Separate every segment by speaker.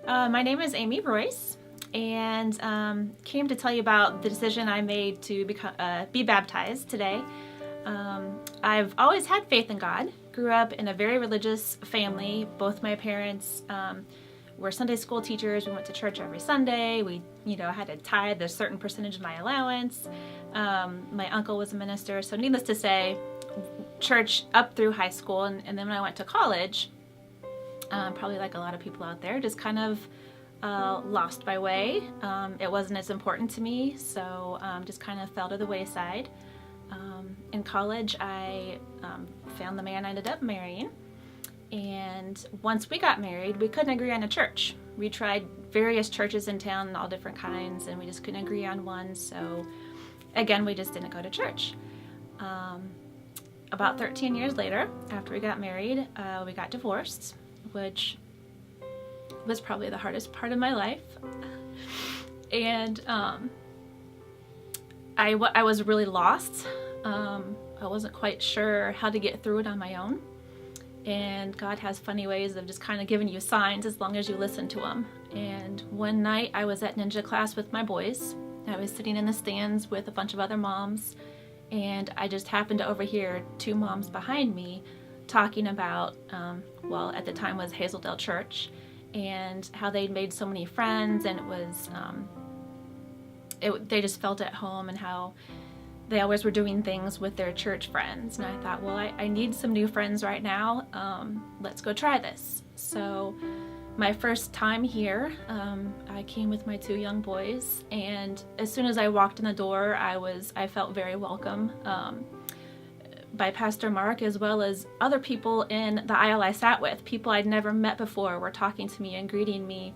Speaker 1: My name is Amy Royce, and came to tell you about the decision I made to be baptized today. I've always had faith in God. Grew up in a very religious family. Both my parents were Sunday school teachers. We went to church every Sunday. We, had to tithe a certain percentage of my allowance. My uncle was a minister. So needless to say, church up through high school, and then when I went to college, probably like a lot of people out there, just kind of lost my way. It wasn't as important to me, so just kind of fell to the wayside. In college, I found the man I ended up marrying, and once we got married, we couldn't agree on a church. We tried various churches in town, all different kinds, and we just couldn't agree on one, so again, we just didn't go to church. About 13 years later, after we got married, we got divorced, which was probably the hardest part of my life. And I was really lost. I wasn't quite sure how to get through it on my own. And God has funny ways of just kind of giving you signs as long as you listen to them. And one night I was at ninja class with my boys. I was sitting in the stands with a bunch of other moms, and I just happened to overhear two moms behind me talking about, at the time was Hazeldale Church, and how they'd made so many friends, and it was, they just felt at home, and how they always were doing things with their church friends. And I thought, well, I need some new friends right now. Let's go try this. So my first time here, I came with my two young boys, and as soon as I walked in the door, I felt very welcome by Pastor Mark, as well as other people in the aisle I sat with. People I'd never met before were talking to me and greeting me.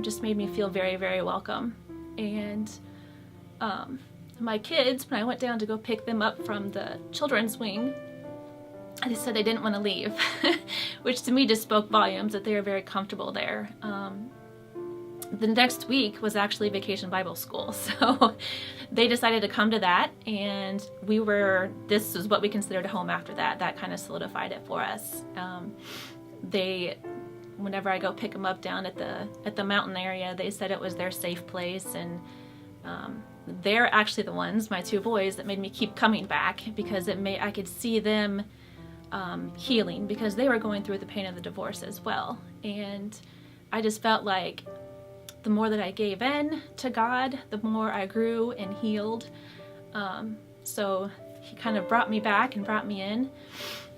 Speaker 1: Just made me feel very, very welcome. And my kids, when I went down to go pick them up from the children's wing, they said they didn't want to leave, which to me just spoke volumes that they were very comfortable there. The next week was actually Vacation Bible School, so they decided to come to that, and this is what we considered a home after that. That kind of solidified it for us. Whenever I go pick them up down at the mountain area, they said it was their safe place, and they're actually the ones, my two boys, that made me keep coming back, because I could see them healing, because they were going through the pain of the divorce as well. And I just felt like the more that I gave in to God, the more I grew and healed. So he kind of brought me back and brought me in.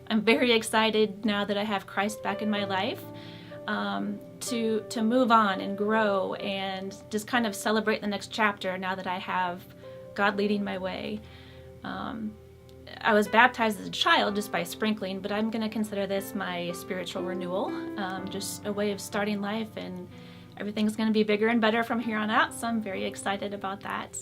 Speaker 1: I'm very excited now that I have Christ back in my life, to move on and grow and just kind of celebrate the next chapter now that I have God leading my way. I was baptized as a child just by sprinkling, but I'm going to consider this my spiritual renewal, just a way of starting life, and everything's going to be bigger and better from here on out, so I'm very excited about that.